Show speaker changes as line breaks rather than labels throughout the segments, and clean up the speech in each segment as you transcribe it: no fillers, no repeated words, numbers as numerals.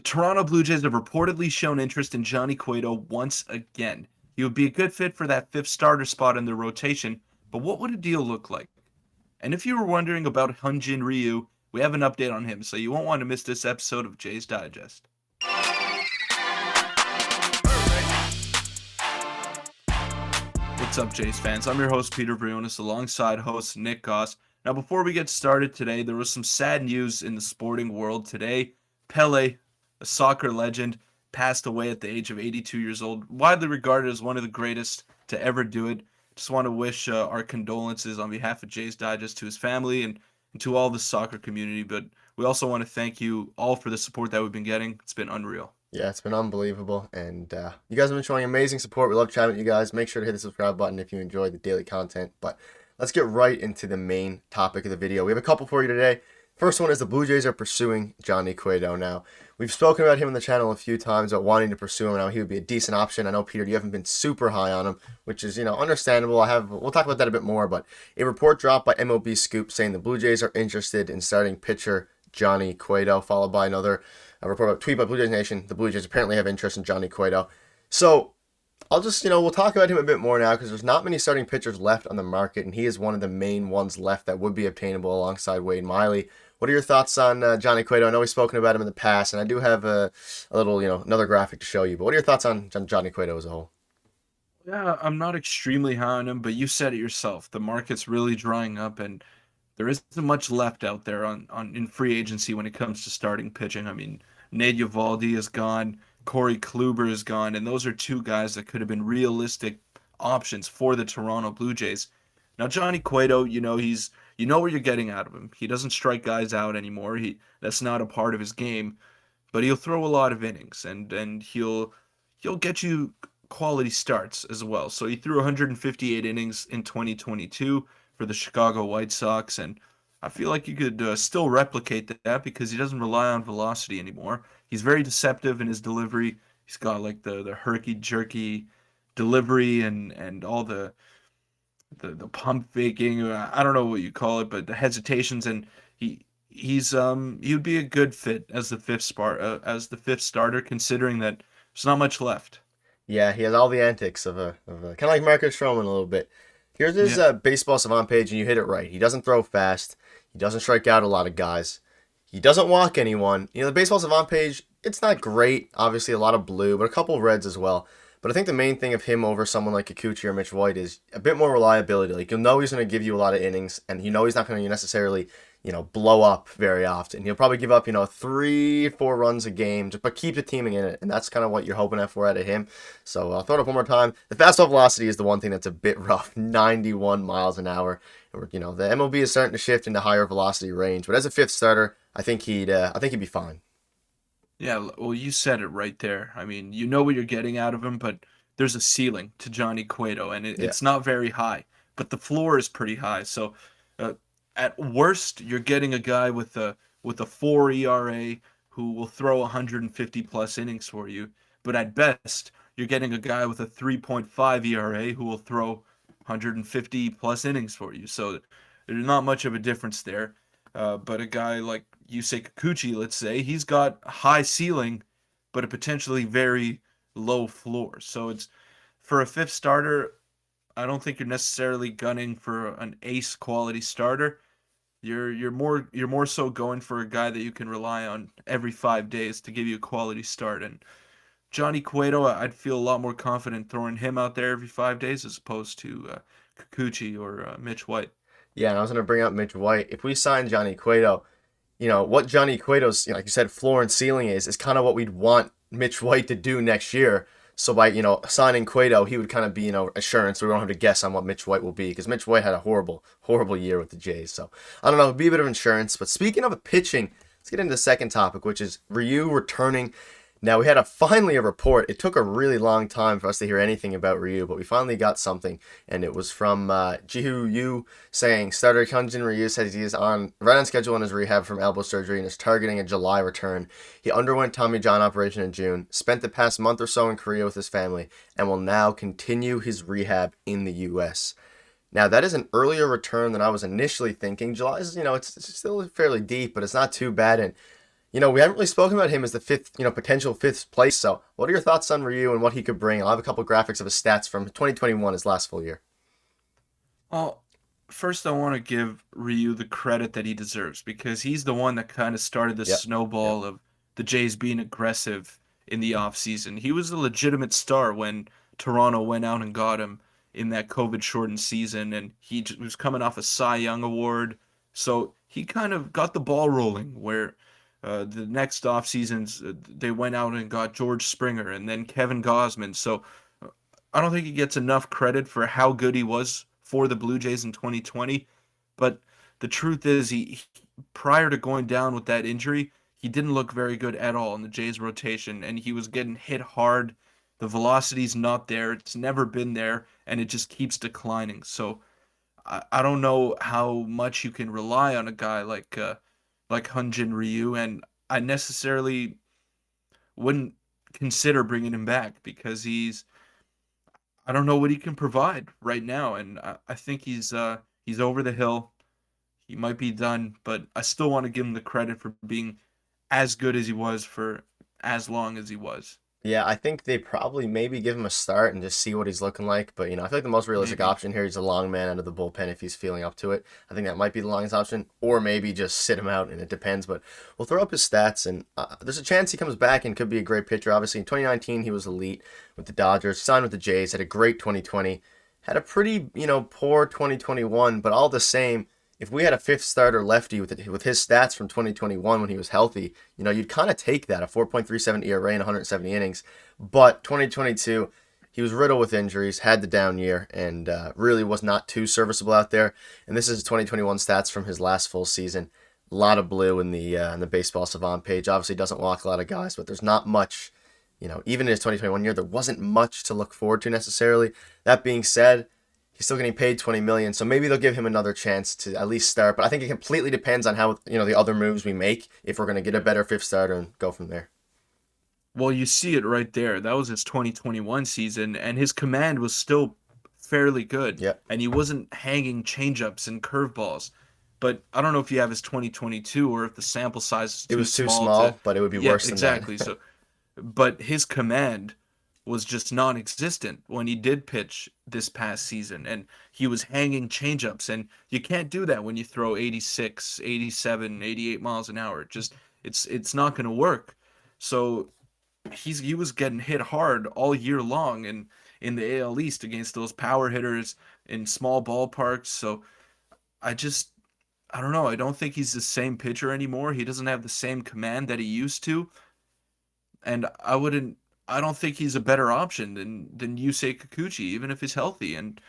The Toronto Blue Jays have reportedly shown interest in Johnny Cueto once again. He would be a good fit for that fifth starter spot in their rotation, but what would a deal look like? And if you were wondering about Hyun Jin Ryu, we have an update on him, so you won't want to miss this episode of Jays Digest. What's up, Jays fans? I'm your host, Peter Vryonis, alongside host Nick Gosse. Now, before we get started today, there was some sad news in the sporting world today. Pele, a soccer legend, passed away at the age of 82 years old, widely regarded as one of the greatest to ever do it. Just want to wish our condolences on behalf of Jays Digest to his family and to all the soccer community. But we also want to thank you all for the support that we've been getting. It's been unreal.
Yeah, it's been unbelievable, and you guys have been showing amazing support. We love chatting with you guys. Make sure to hit the subscribe button if you enjoy the daily content. But let's get right into the main topic of the video. We have a couple for you today. First one is the Blue Jays are pursuing Johnny Cueto now. We've spoken about him on the channel a few times about wanting to pursue him. Now he would be a decent option. I know, Peter, you haven't been super high on him, which is, understandable. We'll talk about that a bit more, but a report dropped by MLB Scoop saying the Blue Jays are interested in starting pitcher Johnny Cueto, followed by another a tweet by Blue Jays Nation. The Blue Jays apparently have interest in Johnny Cueto. So I'll just, we'll talk about him a bit more now because there's not many starting pitchers left on the market, and he is one of the main ones left that would be obtainable alongside Wade Miley. What are your thoughts on Johnny Cueto? I know we've spoken about him in the past, and I do have a little, another graphic to show you. But what are your thoughts on Johnny Cueto as a whole?
Yeah, I'm not extremely high on him, but you said it yourself. The market's really drying up, and there isn't much left out there on in free agency when it comes to starting pitching. I mean, Nate Eovaldi is gone, Corey Kluber is gone, and those are two guys that could have been realistic options for the Toronto Blue Jays. Now, Johnny Cueto, you know what you're getting out of him. He doesn't strike guys out anymore. That's not a part of his game, but he'll throw a lot of innings and he'll get you quality starts as well. So he threw 158 innings in 2022 for the Chicago White Sox, and I feel like you could still replicate that because he doesn't rely on velocity anymore. He's very deceptive in his delivery. He's got like the herky jerky delivery and all the pump faking. I don't know what you call it, but the hesitations, and he'd be a good fit as the fifth starter, considering that there's not much left.
Yeah, he has all the antics of a kind of like Marcus Stroman a little bit. Here's his
Yeah.
baseball savant page, and you hit it right. He doesn't throw fast. He doesn't strike out a lot of guys. He doesn't walk anyone. The baseball savant page, it's not great. Obviously, a lot of blue, but a couple of reds as well. But I think the main thing of him over someone like Kikuchi or Mitch White is a bit more reliability. Like, you'll know he's going to give you a lot of innings, and he's not going to necessarily, blow up very often. He'll probably give up, 3, 4 runs a game, but keep the team in it, and that's kind of what you're hoping for out of him. So I'll throw it up one more time. The fastball velocity is the one thing that's a bit rough, 91 miles an hour. The MLB is starting to shift into higher velocity range, but as a fifth starter, I think he'd be fine.
Yeah, well, you said it right there. I mean, you know what you're getting out of him, but there's a ceiling to Johnny Cueto, and
Yeah.
it's not very high, but the floor is pretty high. So, uh, at worst, you're getting a guy with a 4 ERA who will throw 150 plus innings for you, but at best, you're getting a guy with a 3.5 ERA who will throw 150 plus innings for you. So, there's not much of a difference there. But a guy like Yusei Kikuchi, let's say, he's got a high ceiling, but a potentially very low floor. So it's for a fifth starter. I don't think you're necessarily gunning for an ace quality starter. You're more so going for a guy that you can rely on every 5 days to give you a quality start. And Johnny Cueto, I'd feel a lot more confident throwing him out there every 5 days as opposed to Kikuchi or Mitch White.
Yeah, and I was going to bring up Mitch White. If we sign Johnny Cueto, what Johnny Cueto's, like you said, floor and ceiling is kind of what we'd want Mitch White to do next year. So by, signing Cueto, he would kind of be, assurance. So we don't have to guess on what Mitch White will be because Mitch White had a horrible, horrible year with the Jays. So I don't know, it'd be a bit of insurance. But speaking of pitching, let's get into the second topic, which is Ryu returning. Now, we had finally a report. It took a really long time for us to hear anything about Ryu, but we finally got something, and it was from Jihu Yu saying starter Hyun Jin Ryu says he is right on schedule on his rehab from elbow surgery and is targeting a July return. He underwent Tommy John operation in June, spent the past month or so in Korea with his family, and will now continue his rehab in the U.S. Now, that is an earlier return than I was initially thinking. July is, it's still fairly deep, but it's not too bad, and We haven't really spoken about him as the fifth, potential fifth place. So, what are your thoughts on Ryu and what he could bring? I'll have a couple graphics of his stats from 2021, his last full year.
Well, first I want to give Ryu the credit that he deserves because he's the one that kind of started the
Yep. Yep.
snowball of the Jays being aggressive in the offseason. He was a legitimate star when Toronto went out and got him in that COVID shortened season, and was coming off a Cy Young award. So he kind of got the ball rolling where the next off seasons they went out and got George Springer and then Kevin Gausman. So I don't think he gets enough credit for how good he was for the Blue Jays in 2020. But the truth is, prior to going down with that injury, he didn't look very good at all in the Jays rotation, and he was getting hit hard. The velocity's not there; it's never been there, and it just keeps declining. So I don't know how much you can rely on a guy like Hyun Jin Ryu, and I necessarily wouldn't consider bringing him back because I don't know what he can provide right now, and I think he's over the hill. He might be done, but I still want to give him the credit for being as good as he was for as long as he was.
Yeah, I think they probably maybe give him a start and just see what he's looking like. But I feel like the most realistic
Maybe.
option here is a long man out of the bullpen if he's feeling up to it. I think that might be the longest option, or maybe just sit him out, and it depends. But we'll throw up his stats, and there's a chance he comes back and could be a great pitcher. Obviously, in 2019 he was elite with the Dodgers, signed with the Jays, had a great 2020, had a pretty poor 2021, but all the same. If we had a fifth starter lefty with his stats from 2021 when he was healthy, you'd kind of take that, a 4.37 ERA in 170 innings. But 2022, he was riddled with injuries, had the down year, and really was not too serviceable out there. And this is 2021 stats from his last full season. A lot of blue in the baseball savant page. Obviously, doesn't walk a lot of guys, but there's not much. Even in his 2021 year, there wasn't much to look forward to necessarily. That being said, he's still getting paid 20 million, so maybe they'll give him another chance to at least start. But I think it completely depends on how the other moves we make if we're going to get a better fifth starter and go from there.
Well, you see it right there. That was his 2021 season, and his command was still fairly good,
Yep.
and he wasn't hanging changeups and curveballs. But I don't know if you have his 2022 or if the sample size is
It
too
was too
small to.
small, but it would be
Yeah,
worse than
exactly.
that.
So, but his command was just non-existent when he did pitch this past season, and he was hanging changeups, and you can't do that when you throw 86, 87, 88 miles an hour. Just it's not going to work. So he was getting hit hard all year long in the AL East against those power hitters in small ballparks. So I just I don't know. I don't think he's the same pitcher anymore. He doesn't have the same command that he used to, and I don't think he's a better option than Yusei Kikuchi, even if he's healthy. And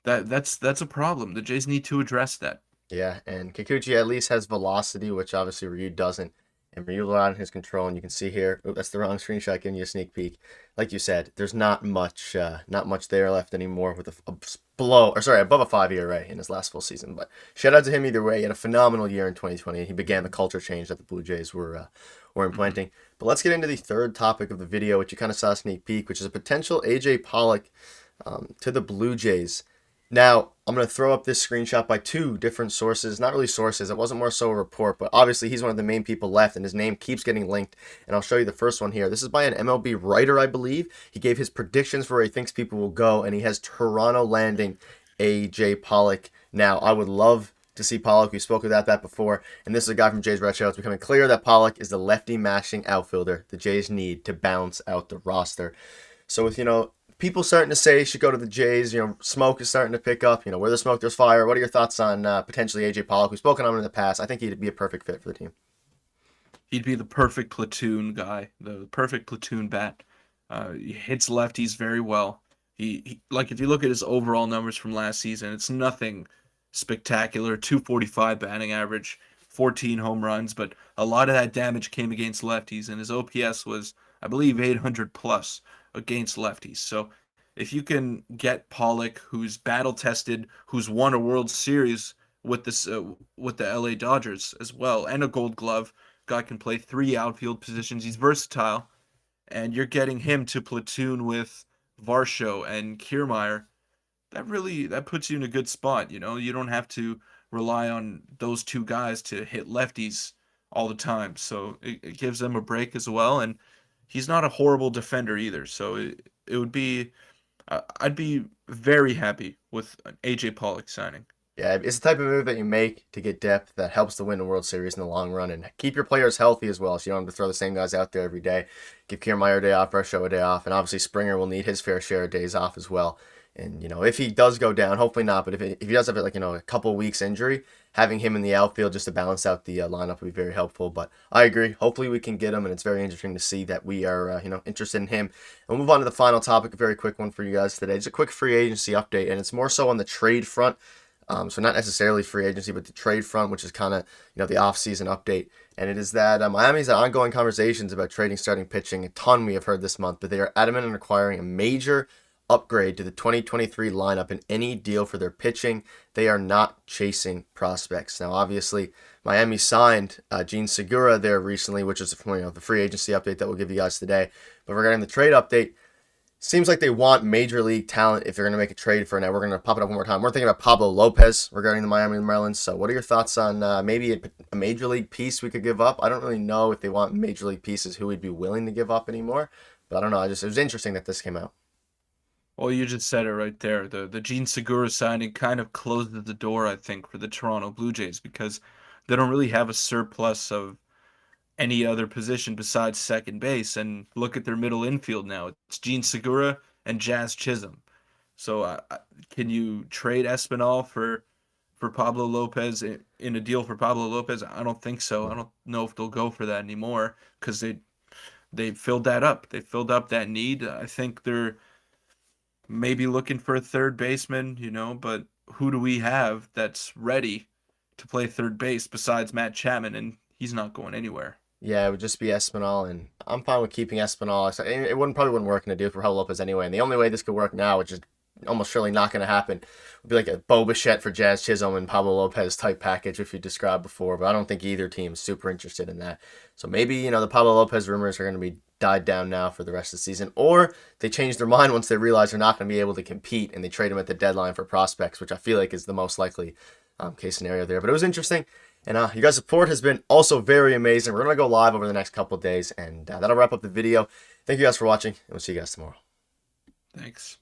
that's a problem. The Jays need to address that.
Yeah, and Kikuchi at least has velocity, which obviously Ryu doesn't. And Ryu relied on his control, and you can see here. Oh, that's the wrong screenshot, giving you a sneak peek. Like you said, there's not much there left anymore with above a 5 ERA in his last full season. But shout out to him either way. He had a phenomenal year in 2020. He began the culture change that the Blue Jays were
Mhm.
implanting. But let's get into the third topic of the video, which you kind of saw a sneak peek, which is a potential AJ Pollock to the Blue Jays. Now, I'm going to throw up this screenshot by two different sources. Not really sources, it wasn't more so a report, but obviously he's one of the main people left, and his name keeps getting linked. And I'll show you the first one here. This is by an MLB writer, I believe. He gave his predictions for where he thinks people will go, and he has Toronto landing AJ Pollock. Now, I would love to see Pollock. We spoke about that before, and this is a guy from Jays Red Show. It's becoming clear that Pollock is the lefty mashing outfielder the Jays need to balance out the roster. So with people starting to say he should go to the Jays. Smoke is starting to pick up. Where there's smoke, there's fire. What are your thoughts on potentially AJ Pollock? We've spoken on him in the past. I think he'd be a perfect fit for the team.
He'd be the perfect platoon guy, the perfect platoon bat. He hits lefties very well. Like if you look at his overall numbers from last season, it's nothing spectacular. 245 batting average, 14 home runs, but a lot of that damage came against lefties, and his OPS was, I believe, 800 plus against lefties. So if you can get Pollock, who's battle tested, who's won a World Series with the LA Dodgers as well, and a Gold Glove, guy can play three outfield positions. He's versatile, and you're getting him to platoon with Varsho and Kiermaier. That puts you in a good spot. You don't have to rely on those two guys to hit lefties all the time, so it gives them a break as well. And he's not a horrible defender either, so it would be I'd be very happy with an AJ Pollock signing.
Yeah, it's the type of move that you make to get depth that helps to win the World Series in the long run and keep your players healthy as well. So you don't have to throw the same guys out there every day. Give Kiermaier a day off, Rusho a day off, and obviously Springer will need his fair share of days off as well. And if he does go down, hopefully not, but if he does have like a couple weeks injury, having him in the outfield just to balance out the lineup would be very helpful. But I agree. Hopefully we can get him, and it's very interesting to see that we are interested in him. And we'll move on to the final topic, a very quick one for you guys today. Just a quick free agency update, and it's more so on the trade front. So not necessarily free agency, but the trade front, which is kind of the off-season update. And it is that Miami's had ongoing conversations about trading starting pitching. A ton we have heard this month, but they are adamant in requiring a major upgrade to the 2023 lineup in any deal for their pitching. They are not chasing prospects. Now, obviously, Miami signed Jean Segura there recently, which is the free agency update that we'll give you guys today. But regarding the trade update, seems like they want major league talent if they're going to make a trade for now. We're going to pop it up one more time. We're thinking about Pablo Lopez regarding the Miami Marlins. So what are your thoughts on maybe a major league piece we could give up? I don't really know if they want major league pieces who we'd be willing to give up anymore. But I don't know. It was interesting that this came out.
Well, you just said it right there. The Gene Segura signing kind of closes the door, I think, for the Toronto Blue Jays because they don't really have a surplus of any other position besides second base. And look at their middle infield now. It's Gene Segura and Jazz Chisholm. So can you trade Espinal for Pablo Lopez in a deal for Pablo Lopez? I don't think so. I don't know if they'll go for that anymore because they filled that up. They filled up that need. I think they're maybe looking for a third baseman, but who do we have that's ready to play third base besides Matt Chapman? And he's not going anywhere.
Yeah, it would just be Espinal, and I'm fine with keeping Espinal. It probably wouldn't work in a deal for Pablo Lopez anyway. And the only way this could work now, which is almost surely not going to happen, would be like a Bo Bichette for Jazz Chisholm and Pablo Lopez type package, which you described before. But I don't think either team is super interested in that. So maybe the Pablo Lopez rumors are going to be died down now for the rest of the season, or they change their mind once they realize they're not going to be able to compete and they trade him at the deadline for prospects, which I feel like is the most likely case scenario there. But it was interesting. And you guys' support has been also very amazing. We're going to go live over the next couple of days, and that'll wrap up the video. Thank you guys for watching, and we'll see you guys tomorrow.
Thanks.